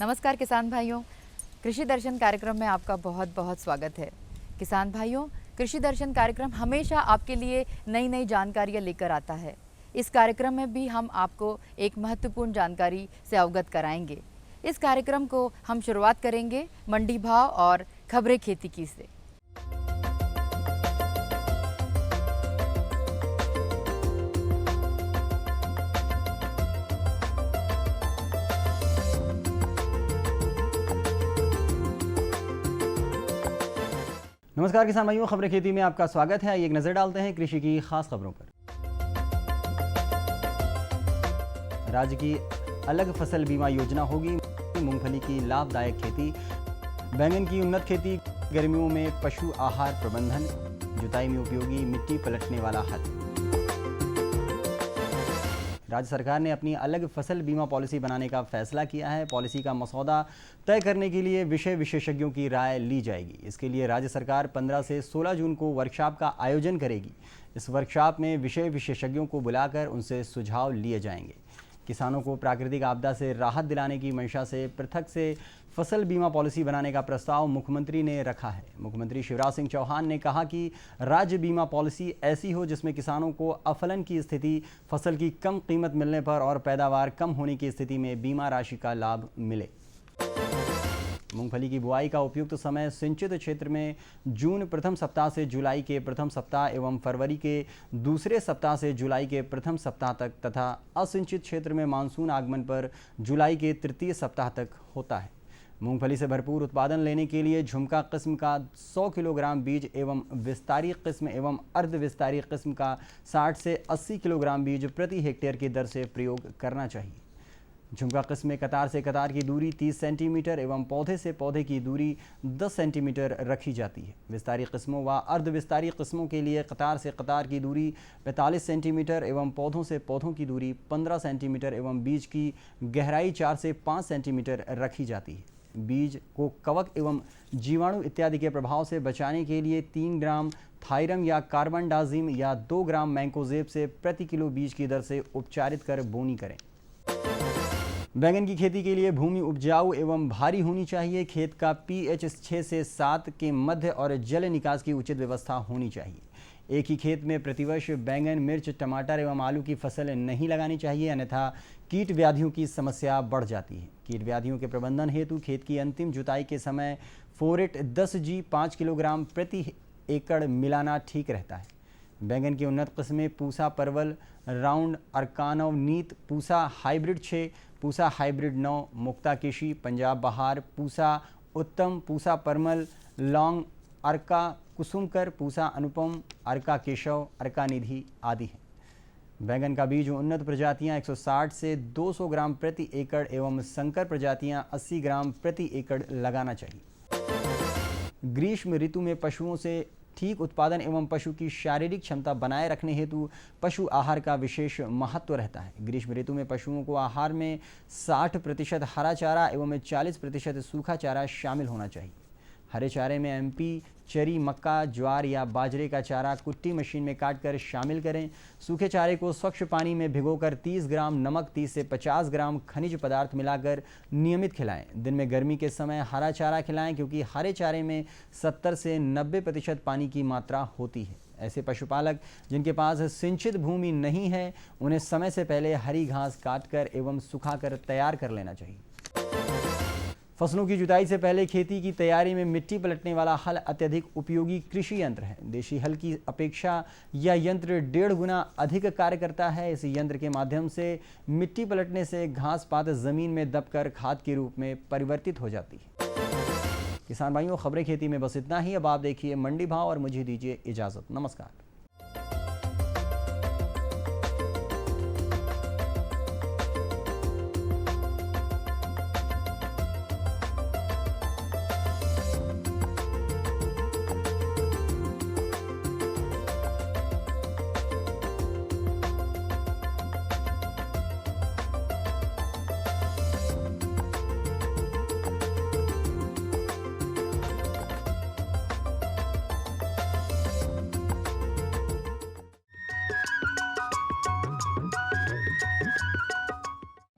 नमस्कार किसान भाइयों, कृषि दर्शन कार्यक्रम में आपका बहुत बहुत स्वागत है। किसान भाइयों, कृषि दर्शन कार्यक्रम हमेशा आपके लिए नई नई जानकारियाँ लेकर आता है। इस कार्यक्रम में भी हम आपको एक महत्वपूर्ण जानकारी से अवगत कराएंगे। इस कार्यक्रम को हम शुरुआत करेंगे मंडी भाव और खबरें खेती की से। नमस्कार किसान भाइयों, खबरें खेती में आपका स्वागत है। आइए एक नज़र डालते हैं कृषि की खास खबरों पर। राज्य की अलग फसल बीमा योजना होगी, मूंगफली की लाभदायक खेती, बैंगन की उन्नत खेती, गर्मियों में पशु आहार प्रबंधन, जुताई में उपयोगी मिट्टी पलटने वाला हल। राज्य सरकार ने अपनी अलग फसल बीमा पॉलिसी बनाने का फैसला किया है। पॉलिसी का मसौदा तय करने के लिए विषय विशेषज्ञों की राय ली जाएगी। इसके लिए राज्य सरकार 15 से 16 जून को वर्कशॉप का आयोजन करेगी। इस वर्कशॉप में विषय विशेषज्ञों को बुलाकर उनसे सुझाव लिए जाएंगे। किसानों को प्राकृतिक आपदा से राहत दिलाने की मंशा से पृथक से फसल बीमा पॉलिसी बनाने का प्रस्ताव मुख्यमंत्री ने रखा है। मुख्यमंत्री शिवराज सिंह चौहान ने कहा कि राज्य बीमा पॉलिसी ऐसी हो जिसमें किसानों को अफलन की स्थिति, फसल की कम कीमत मिलने पर और पैदावार कम होने की स्थिति में बीमा राशि का लाभ मिले। मूंगफली की बुआई का उपयुक्त समय सिंचित क्षेत्र में जून प्रथम सप्ताह से जुलाई के प्रथम सप्ताह एवं फरवरी के दूसरे सप्ताह से जुलाई के प्रथम सप्ताह तक तथा असिंचित क्षेत्र में मानसून आगमन पर जुलाई के तृतीय सप्ताह तक होता है। मूंगफली से भरपूर उत्पादन लेने के लिए झुमका किस्म का 100 किलोग्राम बीज एवं विस्तारी किस्म एवं अर्ध विस्तारी किस्म का 60 से 80 किलोग्राम बीज प्रति हेक्टेयर की दर से प्रयोग करना चाहिए। झुमका किस्म में कतार से कतार की दूरी 30 सेंटीमीटर एवं पौधे से पौधे की दूरी 10 सेंटीमीटर रखी जाती है। विस्तारी किस्मों व अर्ध विस्तारी किस्मों के लिए कतार से कतार की दूरी 45 सेंटीमीटर एवं पौधों से पौधों की दूरी 15 सेंटीमीटर एवं बीज की गहराई 4 से 5 सेंटीमीटर रखी जाती है। बीज को कवक एवं जीवाणु इत्यादि के प्रभाव से बचाने के लिए 3 ग्राम थायरम या कार्बनडाजिम या 2 ग्राम मैंकोजेब से प्रति किलो बीज की दर से उपचारित कर बोनी करें। बैंगन की खेती के लिए भूमि उपजाऊ एवं भारी होनी चाहिए। खेत का पीएच 6 से 7 के मध्य और जल निकास की उचित व्यवस्था होनी चाहिए। एक ही खेत में प्रतिवर्ष बैंगन, मिर्च, टमाटर एवं आलू की फसल नहीं लगानी चाहिए, अन्यथा कीट व्याधियों की समस्या बढ़ जाती है। कीट व्याधियों के प्रबंधन हेतु खेत की अंतिम जुताई के समय फोरेट 10G 5 किलोग्राम प्रति एकड़ मिलाना ठीक रहता है। बैंगन की उन्नत किस्में पूसा परवल, राउंड, अर्कानव नीत, पूसा हाइब्रिड 6, पूसा हाइब्रिड 9, मुक्ता केशी, पंजाब बहार, पूसा उत्तम, पूसा परमल, लौंग, अर्का कुसुमकर, पूसा अनुपम, अर्का केशव, अर्का निधि आदि हैं। बैंगन का बीज उन्नत प्रजातियां 160 से 200 ग्राम प्रति एकड़ एवं संकर प्रजातियां 80 ग्राम प्रति एकड़ लगाना चाहिए। ग्रीष्म ऋतु में पशुओं से ठीक उत्पादन एवं पशु की शारीरिक क्षमता बनाए रखने हेतु पशु आहार का विशेष महत्व रहता है। ग्रीष्म ऋतु में पशुओं को आहार में 60% हरा चारा एवं 40% सूखा चारा शामिल होना चाहिए। हरे चारे में एमपी, चरी, मक्का, ज्वार या बाजरे का चारा कुट्टी मशीन में काटकर शामिल करें। सूखे चारे को स्वच्छ पानी में भिगोकर 30 ग्राम नमक, 30 से 50 ग्राम खनिज पदार्थ मिलाकर नियमित खिलाएं। दिन में गर्मी के समय हरा चारा खिलाएं, क्योंकि हरे चारे में 70 से 90% पानी की मात्रा होती है। ऐसे पशुपालक जिनके पास सिंचित भूमि नहीं है, उन्हें समय से पहले हरी घास काटकर एवं सुखाकर तैयार कर लेना चाहिए। फसलों की जुताई से पहले खेती की तैयारी में मिट्टी पलटने वाला हल अत्यधिक उपयोगी कृषि यंत्र है। देशी हल की अपेक्षा यह यंत्र 1.5 गुना अधिक कार्य करता है। इस यंत्र के माध्यम से मिट्टी पलटने से घास पात जमीन में दबकर खाद के रूप में परिवर्तित हो जाती है। किसान भाइयों, खबरें खेती में बस इतना ही। अब आप देखिए मंडी भाव और मुझे दीजिए इजाजत। नमस्कार।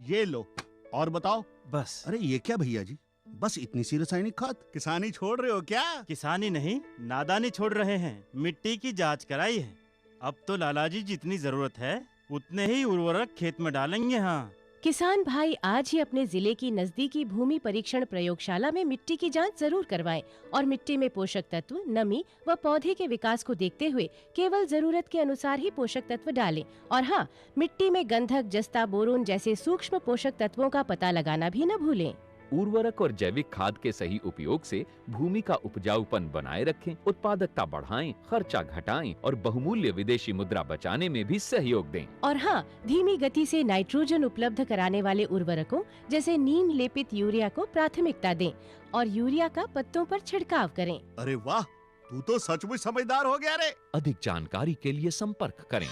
ये लो, और बताओ बस। अरे ये क्या भैया जी, बस इतनी सी रासायनिक खाद? किसानी छोड़ रहे हो क्या? किसानी नहीं, नादानी छोड़ रहे हैं। मिट्टी की जांच कराई है। अब तो लालाजी जितनी जरूरत है उतने ही उर्वरक खेत में डालेंगे। हाँ, किसान भाई आज ही अपने जिले की नजदीकी भूमि परीक्षण प्रयोगशाला में मिट्टी की जांच जरूर करवाएं और मिट्टी में पोषक तत्व, नमी व पौधे के विकास को देखते हुए केवल जरूरत के अनुसार ही पोषक तत्व डालें। और हाँ, मिट्टी में गंधक, जस्ता, बोरोन जैसे सूक्ष्म पोषक तत्वों का पता लगाना भी न भूलें। उर्वरक और जैविक खाद के सही उपयोग से भूमि का उपजाऊपन बनाए रखें, उत्पादकता बढ़ाएं, खर्चा घटाएं और बहुमूल्य विदेशी मुद्रा बचाने में भी सहयोग दें। और हाँ, धीमी गति से नाइट्रोजन उपलब्ध कराने वाले उर्वरकों जैसे नीम लेपित यूरिया को प्राथमिकता दें और यूरिया का पत्तों पर छिड़काव करें। अरे वाह, तू तो सचमुच समझदार हो गया रे। अधिक जानकारी के लिए संपर्क करें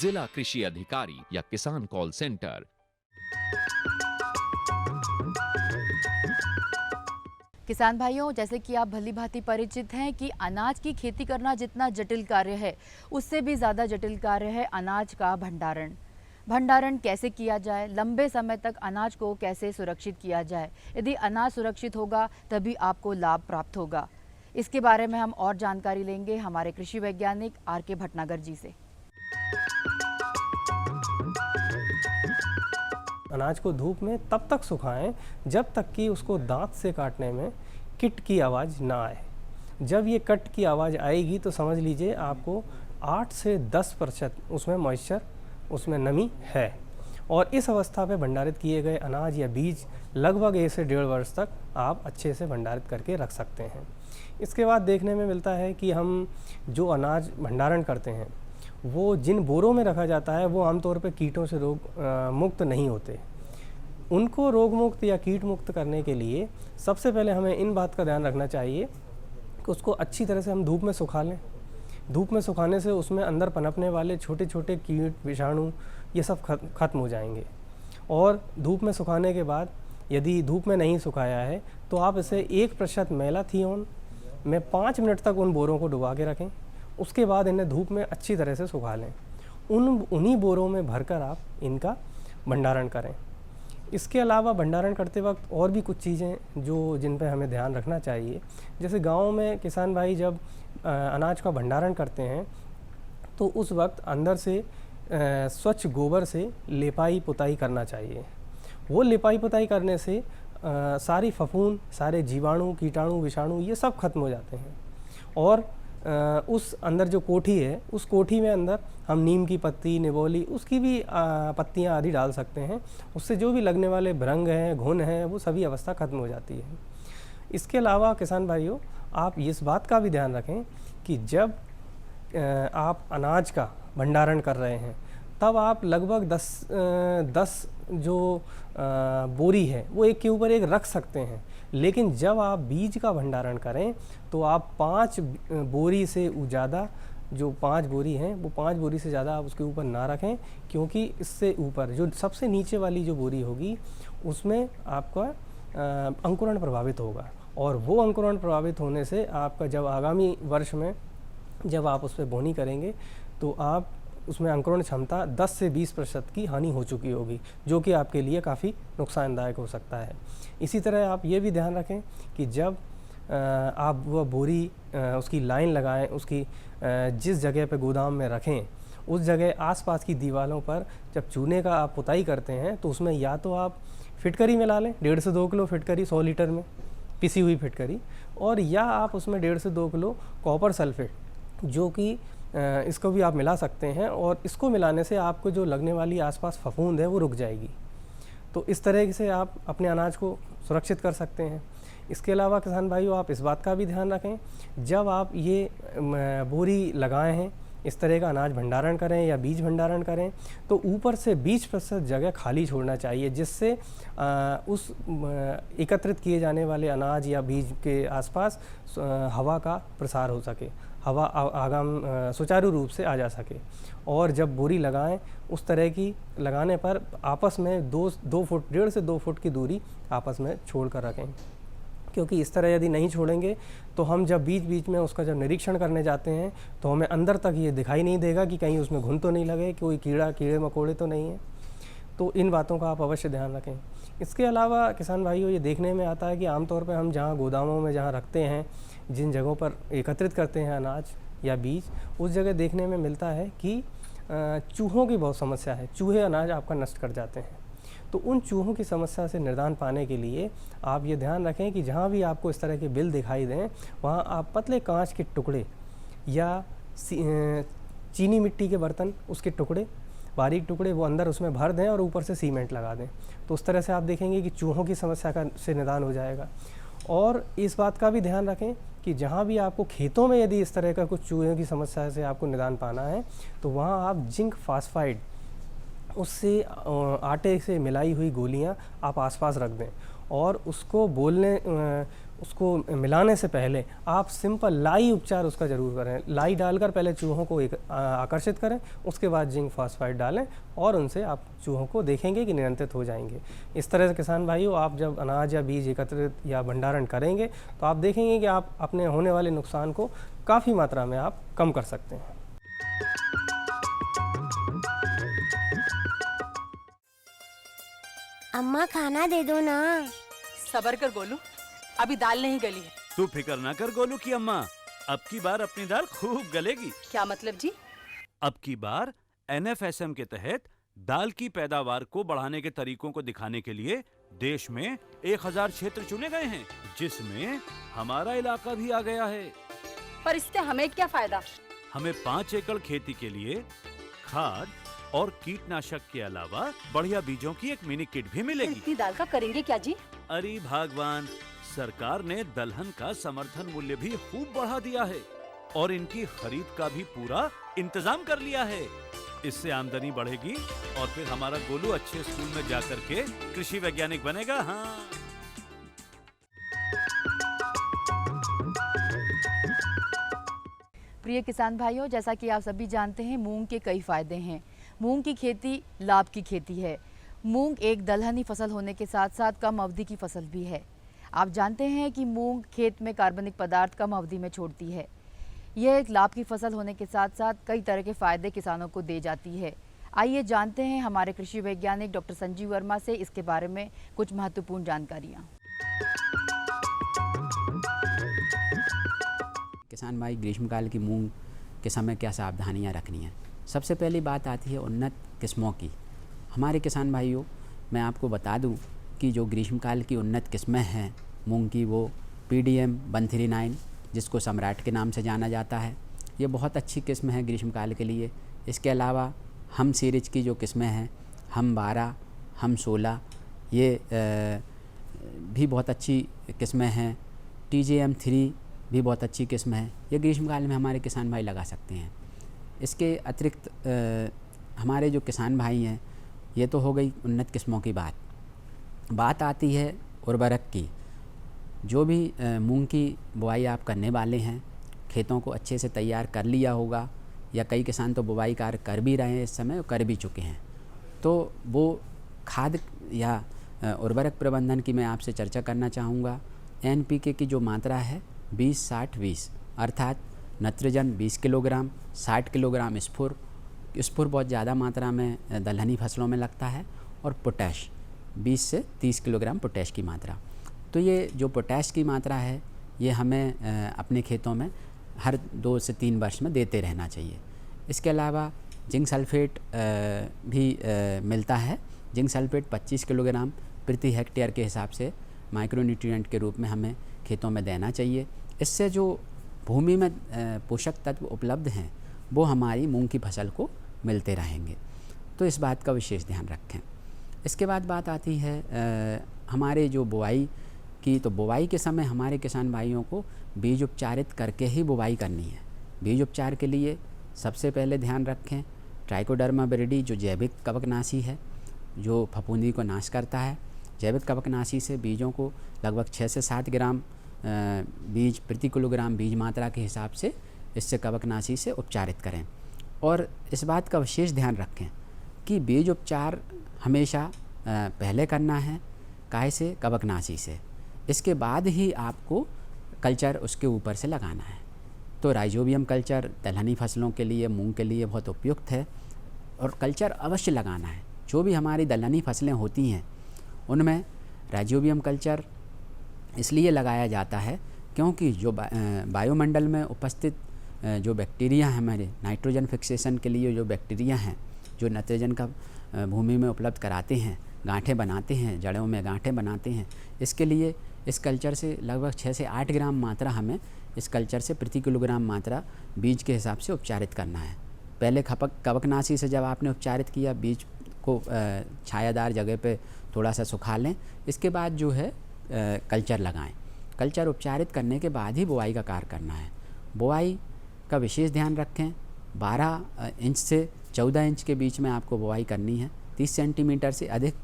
जिला कृषि अधिकारी या किसान कॉल सेंटर। किसान भाइयों, जैसे कि आप भली भांति परिचित हैं कि अनाज की खेती करना जितना जटिल कार्य है, उससे भी ज़्यादा जटिल कार्य है अनाज का भंडारण। भंडारण कैसे किया जाए, लंबे समय तक अनाज को कैसे सुरक्षित किया जाए। यदि अनाज सुरक्षित होगा तभी आपको लाभ प्राप्त होगा। इसके बारे में हम और जानकारी लेंगे हमारे कृषि वैज्ञानिक RK भटनागर जी से। अनाज को धूप में तब तक सुखाएं जब तक कि उसको दांत से काटने में किट की आवाज़ ना आए। जब ये कट की आवाज़ आएगी तो समझ लीजिए आपको 8 से 10% उसमें मॉइस्चर, उसमें नमी है। और इस अवस्था पे भंडारित किए गए अनाज या बीज लगभग 1 से 1.5 वर्ष तक आप अच्छे से भंडारित करके रख सकते हैं। इसके बाद देखने में मिलता है कि हम जो अनाज भंडारण करते हैं वो जिन बोरों में रखा जाता है वो आमतौर पर कीटों से रोग मुक्त नहीं होते। उनको रोग मुक्त या कीट मुक्त करने के लिए सबसे पहले हमें इन बात का ध्यान रखना चाहिए कि उसको अच्छी तरह से हम धूप में सुखा लें। धूप में सुखाने से उसमें अंदर पनपने वाले छोटे छोटे कीट, विषाणु ये सब खत्म हो जाएंगे। और धूप में सुखाने के बाद यदि धूप में नहीं सुखाया है तो आप इसे 1% मेलाथियोन में 5 मिनट तक उन बोरों को डुबा के रखें। उसके बाद इन्हें धूप में अच्छी तरह से सुखा लें। उन्हीं बोरों में भरकर आप इनका भंडारण करें। इसके अलावा भंडारण करते वक्त और भी कुछ चीज़ें जिन पर हमें ध्यान रखना चाहिए। जैसे गाँव में किसान भाई जब अनाज का भंडारण करते हैं तो उस वक्त अंदर से स्वच्छ गोबर से लिपाई पुताई करना चाहिए। वो लिपाई पुताई करने से सारी फफूंद, सारे जीवाणु, कीटाणु, विषाणु ये सब खत्म हो जाते हैं। और उस अंदर जो कोठी है उस कोठी में अंदर हम नीम की पत्ती, निबोली, उसकी भी पत्तियां आदि डाल सकते हैं। उससे जो भी लगने वाले भृंग हैं, घुन हैं, वो सभी अवस्था खत्म हो जाती है। इसके अलावा किसान भाइयों, आप इस बात का भी ध्यान रखें कि जब आप अनाज का भंडारण कर रहे हैं तब आप लगभग 10 जो बोरी है वो एक के ऊपर एक रख सकते हैं। लेकिन जब आप बीज का भंडारण करें तो आप 5 बोरी से ज़्यादा, जो 5 बोरी हैं वो 5 बोरी से ज़्यादा आप उसके ऊपर ना रखें, क्योंकि इससे ऊपर जो सबसे नीचे वाली जो बोरी होगी उसमें आपका अंकुरण प्रभावित होगा। और वो अंकुरण प्रभावित होने से आपका जब आगामी वर्ष में जब आप उस पर बोनी करेंगे तो आप उसमें अंकुरण क्षमता 10 से 20% की हानि हो चुकी होगी, जो कि आपके लिए काफ़ी नुकसानदायक हो सकता है। इसी तरह आप ये भी ध्यान रखें कि जब आप वह बोरी उसकी लाइन लगाएं, उसकी जिस जगह पे गोदाम में रखें उस जगह आसपास की दीवारों पर जब चूने का आप पुताई करते हैं तो उसमें या तो आप फिटकरी मिला लें, 1.5 से 2 किलो फिटकरी 100 लीटर में पिसी हुई फिटकरी, और या आप उसमें 1.5 से 2 किलो कॉपर सल्फेट, जो कि इसको भी आप मिला सकते हैं। और इसको मिलाने से आपको जो लगने वाली आसपास फफूंद है वो रुक जाएगी। तो इस तरह से आप अपने अनाज को सुरक्षित कर सकते हैं। इसके अलावा किसान भाइयों, आप इस बात का भी ध्यान रखें, जब आप ये बोरी लगाए हैं, इस तरह का अनाज भंडारण करें या बीज भंडारण करें, तो ऊपर से 20% जगह खाली छोड़ना चाहिए, जिससे उस एकत्रित किए जाने वाले अनाज या बीज के आसपास हवा का प्रसार हो सके, हवा आगाम सुचारू रूप से आ जा सके। और जब बोरी लगाएं उस तरह की लगाने पर आपस में 2 फुट, 1.5 से 2 फुट की दूरी आपस में छोड़ कर रखें, क्योंकि इस तरह यदि नहीं छोड़ेंगे तो हम जब बीच बीच में उसका जब निरीक्षण करने जाते हैं तो हमें अंदर तक ये दिखाई नहीं देगा कि कहीं उसमें घुन तो नहीं लगे, कोई कीड़े मकोड़े तो नहीं है। तो इन बातों का आप अवश्य ध्यान रखें। इसके अलावा किसान भाइयों, ये देखने में आता है कि आमतौर पर हम जहाँ गोदामों में जहाँ रखते हैं, जिन जगहों पर एकत्रित करते हैं अनाज या बीज, उस जगह देखने में मिलता है कि चूहों की बहुत समस्या है। चूहे अनाज आपका नष्ट कर जाते हैं। तो उन चूहों की समस्या से निदान पाने के लिए आप ये ध्यान रखें कि जहाँ भी आपको इस तरह के बिल दिखाई दें, वहाँ आप पतले कांच के टुकड़े या चीनी मिट्टी के बर्तन, उसके टुकड़े, बारीक टुकड़े, वो अंदर उसमें भर दें और ऊपर से सीमेंट लगा दें। तो उस तरह से आप देखेंगे कि चूहों की समस्या का से निदान हो जाएगा। और इस बात का भी ध्यान रखें कि जहाँ भी आपको खेतों में यदि इस तरह का कुछ चूहे की समस्या से आपको निदान पाना है, तो वहाँ आप जिंक फास्फाइड, उससे आटे से मिलाई हुई गोलियाँ आप आसपास रख दें। और उसको मिलाने से पहले आप सिंपल लाई उपचार उसका ज़रूर करें। लाई डालकर पहले चूहों को आकर्षित करें, उसके बाद जिंक फास्फाइड डालें और उनसे आप चूहों को देखेंगे कि नियंत्रित हो जाएंगे। इस तरह से किसान भाइयों, आप जब अनाज या बीज एकत्रित या भंडारण करेंगे तो आप देखेंगे कि आप अपने होने वाले नुकसान को काफ़ी मात्रा में आप कम कर सकते हैं। अम्मा खाना दे दो ना। सबर कर गोलू, अभी दाल नहीं गली है। तू फिक्र ना कर गोलू की अम्मा, अब की बार अपनी दाल खूब गलेगी। क्या मतलब जी? अब की बार NFSM के तहत दाल की पैदावार को बढ़ाने के तरीकों को दिखाने के लिए देश में 1000 क्षेत्र चुने गए हैं, जिसमें हमारा इलाका भी आ गया है। पर इससे हमें क्या फायदा? हमें 5 एकड़ खेती के लिए खाद और कीटनाशक के अलावा बढ़िया बीजों की एक मिनी किट भी मिलेगी। इतनी दाल का करेंगे क्या जी? अरे भगवान, सरकार ने दलहन का समर्थन मूल्य भी खूब बढ़ा दिया है और इनकी खरीद का भी पूरा इंतजाम कर लिया है। इससे आमदनी बढ़ेगी और फिर हमारा गोलू अच्छे स्कूल में जाकर के कृषि वैज्ञानिक बनेगा। हाँ, प्रिय किसान भाइयों, जैसा कि आप सभी जानते हैं, मूंग के कई फायदे हैं। मूंग की खेती लाभ की खेती है। मूंग एक दलहनी फसल होने के साथ साथ कम अवधि की फसल भी है। आप जानते हैं कि मूंग खेत में कार्बनिक पदार्थ कम अवधि में छोड़ती है। यह एक लाभ की फसल होने के साथ साथ कई तरह के फायदे किसानों को दे जाती है। आइए जानते हैं हमारे कृषि वैज्ञानिक डॉक्टर संजीव वर्मा से इसके बारे में कुछ महत्वपूर्ण जानकारियाँ। किसान भाई, ग्रीष्मकाल की मूंग के समय क्या सावधानियां रखनी है? सबसे पहली बात आती है उन्नत किस्मों की। हमारे किसान भाइयों, मैं आपको बता दूं कि जो ग्रीष्मकाल की उन्नत किस्में हैं मूंग की, वो PDM 139, जिसको सम्राट के नाम से जाना जाता है, ये बहुत अच्छी किस्म है ग्रीष्मकाल के लिए। इसके अलावा हम सीरीज की जो किस्में हैं, हम 12, हम 16, ये भी बहुत अच्छी किस्में हैं। TJM 3 भी बहुत अच्छी किस्म है। ये ग्रीष्मकाल में हमारे किसान भाई लगा सकते हैं। इसके अतिरिक्त हमारे जो किसान भाई हैं, ये तो हो गई उन्नत किस्मों की बात आती है उर्वरक की। जो भी मूंग की बुआई आप करने वाले हैं, खेतों को अच्छे से तैयार कर लिया होगा, या कई किसान तो बुआई कार्य कर भी रहे हैं इस समय, और कर भी चुके हैं। तो वो खाद या उर्वरक प्रबंधन की मैं आपसे चर्चा करना चाहूँगा। NPK की जो मात्रा है 20-60-20, अर्थात नाइट्रोजन 20 किलोग्राम, 60 किलोग्राम स्फुर बहुत ज़्यादा मात्रा में दलहनी फसलों में लगता है, और पोटैश 20 से 30 किलोग्राम पोटैश की मात्रा। तो ये जो पोटैश की मात्रा है, ये हमें अपने खेतों में हर 2 से 3 वर्ष में देते रहना चाहिए। इसके अलावा जिंक सल्फेट भी मिलता है। जिंक सल्फेट 25 किलोग्राम प्रति हेक्टेयर के हिसाब से माइक्रोन्यूट्रिएंट के रूप में हमें खेतों में देना चाहिए। इससे जो भूमि में पोषक तत्व उपलब्ध हैं, वो हमारी मूंग की फसल को मिलते रहेंगे। तो इस बात का विशेष ध्यान रखें। इसके बाद बात आती है हमारे जो बुआई की। तो बुआई के समय हमारे किसान भाइयों को बीज उपचारित करके ही बुआई करनी है। बीज उपचार के लिए सबसे पहले ध्यान रखें ट्राइकोडर्मा विरिडी, जो जैविक कवकनाशी है, जो फफूंदी को नाश करता है। जैविक कवकनाशी से बीजों को लगभग 6 से 7 ग्राम बीज प्रति किलोग्राम बीज मात्रा के हिसाब से इससे कवकनाशी से उपचारित करें। और इस बात का विशेष ध्यान रखें कि बीज उपचार हमेशा पहले करना है, काहे से? कवकनाशी से। इसके बाद ही आपको कल्चर उसके ऊपर से लगाना है। तो राइजोबियम कल्चर दलहनी फसलों के लिए, मूंग के लिए बहुत उपयुक्त है, और कल्चर अवश्य लगाना है। जो भी हमारी दलहनी फसलें होती हैं उनमें राइजोबियम कल्चर इसलिए लगाया जाता है क्योंकि जो वायुमंडल में उपस्थित जो बैक्टीरिया हैं, हमारे नाइट्रोजन फिक्सेशन के लिए जो बैक्टीरिया हैं, जो नाइट्रोजन का भूमि में उपलब्ध कराते हैं, गांठें बनाते हैं, जड़ों में गांठें बनाते हैं, इसके लिए इस कल्चर से लगभग 6 से 8 ग्राम मात्रा हमें इस कल्चर से प्रति किलोग्राम मात्रा बीज के हिसाब से उपचारित करना है। पहले कवकनाशी से जब आपने उपचारित किया, बीज को छायादार जगह पे थोड़ा सा सुखा लें, इसके बाद जो है कल्चर लगाएं। कल्चर उपचारित करने के बाद ही बुआई का कार्य करना है। बुआई का विशेष ध्यान रखें, 12 इंच से 14 इंच के बीच में आपको बुआई करनी है। 30 सेंटीमीटर से अधिक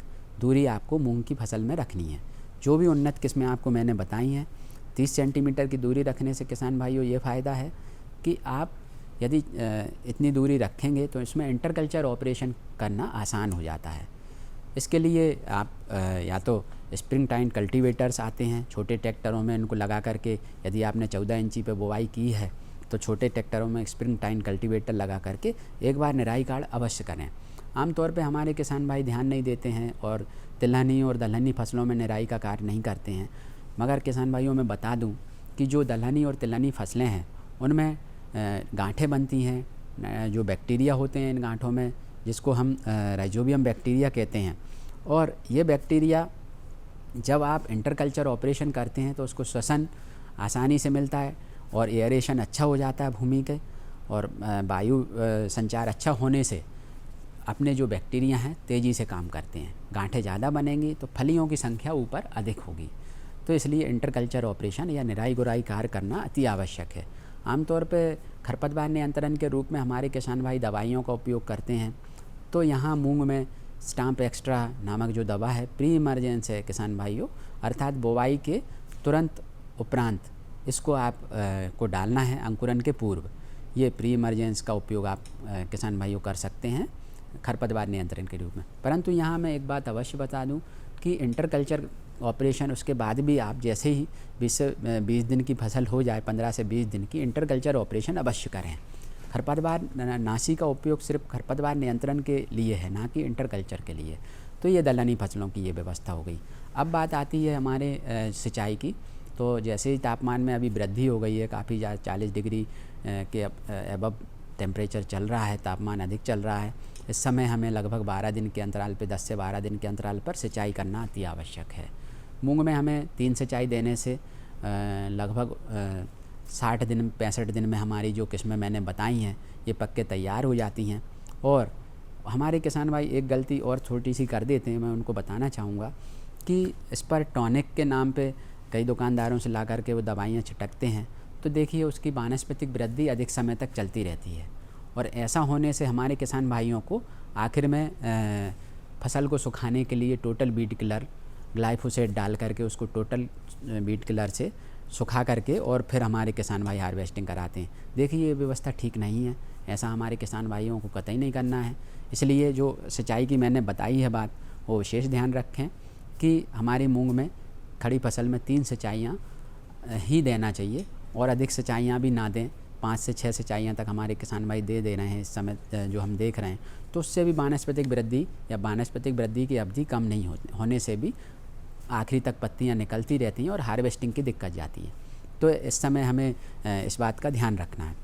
दूरी आपको मूंग की फसल में रखनी है। जो भी उन्नत किस्में आपको मैंने बताई हैं, 30 सेंटीमीटर की दूरी रखने से किसान भाइयों ये फ़ायदा है कि आप यदि इतनी दूरी रखेंगे तो इसमें इंटरकल्चर ऑपरेशन करना आसान हो जाता है। इसके लिए आप या तो स्प्रिंग टाइन कल्टीवेटर्स आते हैं, छोटे ट्रैक्टरों में इनको लगा करके, यदि आपने 14 इंची पे बुआई की है तो छोटे ट्रैक्टरों में स्प्रिंग टाइन कल्टीवेटर लगा करके एक बार निराई कार्य अवश्य करें। आमतौर पे हमारे किसान भाई ध्यान नहीं देते हैं और तिलहनी और दलहनी फसलों में निराई का कार्य नहीं करते हैं। मगर किसान भाइयों मैं बता दूं कि जो दलहनी और तिलहनी फसलें हैं उनमें गांठें बनती हैं, जो बैक्टीरिया होते हैं इन गांठों में, जिसको हम राइजोबियम बैक्टीरिया कहते हैं। और ये बैक्टीरिया जब आप इंटरकल्चर ऑपरेशन करते हैं तो उसको श्वसन आसानी से मिलता है और एयरेशन अच्छा हो जाता है भूमि के, और वायु संचार अच्छा होने से अपने जो बैक्टीरिया हैं तेज़ी से काम करते हैं। गांठें ज़्यादा बनेंगी तो फलियों की संख्या ऊपर अधिक होगी। तो इसलिए इंटरकल्चर ऑपरेशन या निराई गुराई कार्य करना अति आवश्यक है। आमतौर पे खरपतवार नियंत्रण के रूप में हमारे किसान भाई दवाइयों का उपयोग करते हैं। तो यहाँ मूंग में स्टाम्प एक्स्ट्रा नामक जो दवा है प्री इमरजेंस है किसान भाइयों, अर्थात बुवाई के तुरंत उपरांत इसको आप को डालना है अंकुरन के पूर्व। ये प्री इमरजेंस का उपयोग आप किसान भाइयों कर सकते हैं खरपतवार नियंत्रण के रूप में। परंतु यहाँ मैं एक बात अवश्य बता दूँ कि इंटरकल्चर ऑपरेशन उसके बाद भी आप जैसे ही 20 से 20 दिन की फसल हो जाए, 15 से 20 दिन की, इंटरकल्चर ऑपरेशन अवश्य करें। खरपतवार नाशी का उपयोग सिर्फ खरपतवार नियंत्रण के लिए है, ना कि इंटरकल्चर के लिए। तो ये दलहनी फसलों की ये व्यवस्था हो गई। अब बात आती है हमारे सिंचाई की। तो जैसे ही तापमान में अभी वृद्धि हो गई है, काफ़ी ज़्यादा 40 डिग्री के एबव टेम्परेचर चल रहा है, तापमान अधिक चल रहा है। इस समय हमें लगभग 12 दिन के अंतराल पे 10 से 12 दिन के अंतराल पर सिंचाई करना अति आवश्यक है। मूंग में हमें 3 सिंचाई देने से लगभग 60 दिन 65 दिन में हमारी जो किस्में मैंने बताई हैं ये पक्के तैयार हो जाती हैं। और हमारे किसान भाई एक गलती और छोटी सी कर देते हैं, मैं उनको बताना चाहूँगा कि इस पर टॉनिक के नाम पे कई दुकानदारों से ला कर के वो दवाइयाँ छिटकते हैं। तो देखिए उसकी वानस्पतिक वृद्धि अधिक समय तक चलती रहती है, और ऐसा होने से हमारे किसान भाइयों को आखिर में फसल को सुखाने के लिए टोटल वीड किलर ग्लाइफोसेट डाल करके उसको टोटल वीड किलर से सुखा करके और फिर हमारे किसान भाई हार्वेस्टिंग कराते हैं। देखिए ये व्यवस्था ठीक नहीं है, ऐसा हमारे किसान भाइयों को कतई नहीं करना है। इसलिए जो सिंचाई की मैंने बताई है बात, वो विशेष ध्यान रखें कि हमारी मूंग में खड़ी फसल में 3 सिंचाइयाँ ही देना चाहिए, और अधिक सिंचाइयाँ भी ना दें। 5 से 6 सिंचाइयाँ तक हमारे किसान भाई दे रहे हैं इस समय जो हम देख रहे हैं। तो उससे भी वानस्पतिक वृद्धि या वानस्पतिक वृद्धि की अवधि कम नहीं होने से भी आखिरी तक पत्तियाँ निकलती रहती हैं और हार्वेस्टिंग की दिक्कत जाती है। तो इस समय हमें इस बात का ध्यान रखना है।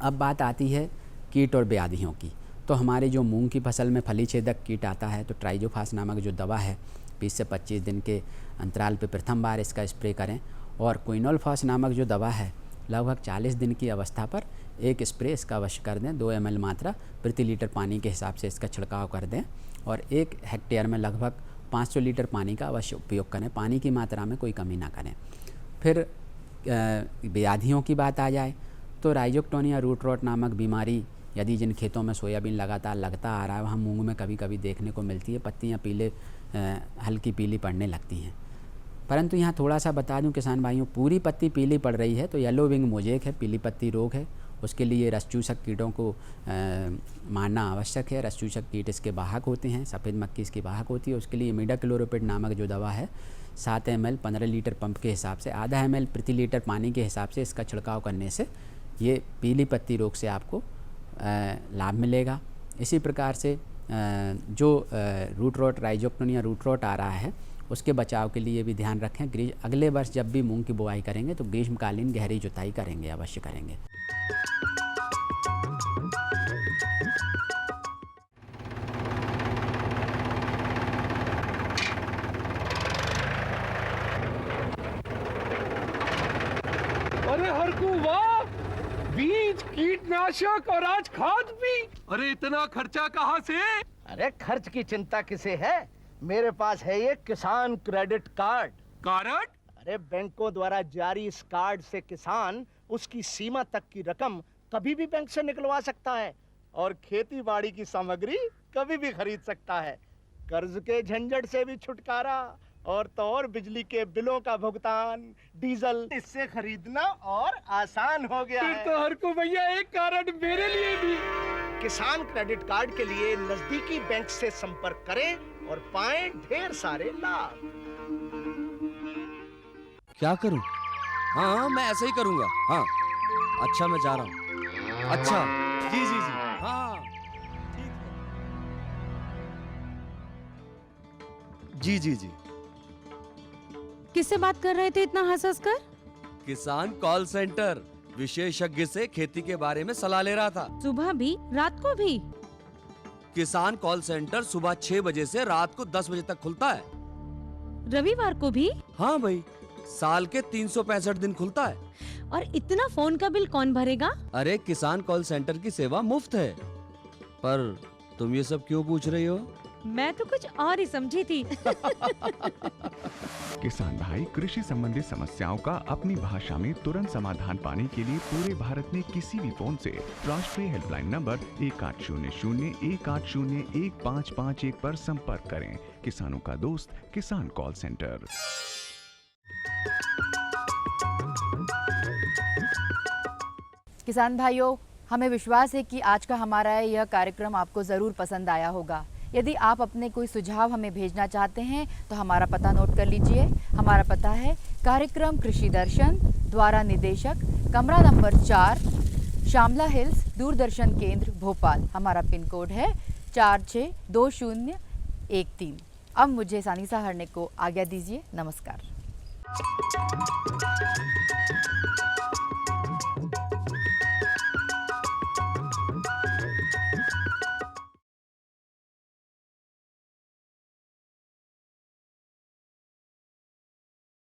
अब बात आती है कीट और व्याधियों की। तो हमारे जो मूंग की फसल में फली छेदक कीट आता है तो ट्राइजोफास नामक जो दवा है 20 से 25 दिन के अंतराल पर प्रथम बार इसका स्प्रे करें। और क्विनोलफॉस नामक जो दवा है लगभग 40 दिन की अवस्था पर एक स्प्रे इसका अवश्य कर दें। 2 ml मात्रा प्रति लीटर पानी के हिसाब से इसका छिड़काव कर दें, और 1 हेक्टेयर में लगभग 500 लीटर पानी का अवश्य उपयोग करें। पानी की मात्रा में कोई कमी ना करें। फिर व्याधियों की बात आ जाए तो राइजोक्टोनिया रूट रॉट नामक बीमारी यदि जिन खेतों में सोयाबीन लगातार लगता आ रहा है, वहाँ मूंग में कभी कभी देखने को मिलती है, पत्तियाँ हल्की पीली पड़ने लगती हैं। परंतु यहाँ थोड़ा सा बता दूं किसान भाइयों, पूरी पत्ती पीली पड़ रही है तो येलो विंग मोजेक है, पीली पत्ती रोग है। उसके लिए रसचूसक कीटों को मारना आवश्यक है। रसचूसक कीट इसके वाहक होते हैं, सफ़ेद मक्खी इसकी वाहक होती है। उसके लिए इमिडाक्लोरोपिड नामक जो दवा है 7 ml 15 लीटर पंप के हिसाब से, आधा ml प्रति लीटर पानी के हिसाब से इसका छिड़काव करने से ये पीली पत्ती रोग से आपको लाभ मिलेगा। इसी प्रकार से जो रूट रॉट राइजोक्टोन या रूट रॉट आ रहा है उसके बचाव के लिए भी ध्यान रखें। अगले वर्ष जब भी मूंग की बुआई करेंगे तो ग्रीष्मकालीन गहरी जुताई करेंगे, अवश्य करेंगे। अरे हरकू वाह, बीज, कीटनाशक और आज खाद भी। अरे इतना खर्चा कहाँ से? अरे खर्च की चिंता किसे है, मेरे पास है ये किसान क्रेडिट कार्ड। कार्ड? अरे बैंकों द्वारा जारी इस कार्ड से किसान उसकी सीमा तक की रकम कभी भी बैंक से निकलवा सकता है और खेती बाड़ी की सामग्री कभी भी खरीद सकता है। कर्ज के झंझट से भी छुटकारा और तो और बिजली के बिलों का भुगतान, डीजल इससे खरीदना और आसान हो गया है। तो हर को भैया एक कार्ड मेरे लिए भी। किसान क्रेडिट कार्ड के लिए नजदीकी बैंक से संपर्क करें और पाएं ढेर सारे लाभ। क्या करूं? हाँ मैं ऐसे ही करूंगा। हाँ अच्छा मैं जा रहा हूँ। अच्छा जी जी जी हाँ ठीक है। जी जी जी। किससे बात कर रहे थे इतना हंस कर? किसान कॉल सेंटर, विशेषज्ञ से खेती के बारे में सलाह ले रहा था। सुबह भी रात को भी? किसान कॉल सेंटर सुबह 6 बजे से रात को 10 बजे तक खुलता है। रविवार को भी? हाँ भाई, साल के 365 दिन खुलता है। और इतना फोन का बिल कौन भरेगा? अरे किसान कॉल सेंटर की सेवा मुफ्त है। पर तुम ये सब क्यों पूछ रही हो? मैं तो कुछ और ही समझी थी। किसान भाई कृषि संबंधी समस्याओं का अपनी भाषा में तुरंत समाधान पाने के लिए पूरे भारत में किसी भी फोन से राष्ट्रीय हेल्पलाइन नंबर 1800-1801-551 पर संपर्क करें। किसानों का दोस्त किसान कॉल सेंटर। किसान भाइयों, हमें विश्वास है कि आज का हमारा यह कार्यक्रम आपको ज़रूर पसंद आया होगा। यदि आप अपने कोई सुझाव हमें भेजना चाहते हैं तो हमारा पता नोट कर लीजिए। हमारा पता है कार्यक्रम कृषि दर्शन, द्वारा निदेशक, कमरा नंबर 4, श्यामला हिल्स, दूरदर्शन केंद्र, भोपाल। हमारा पिन कोड है 462013। अब मुझे सानिसा हरने को आज्ञा दीजिए। नमस्कार।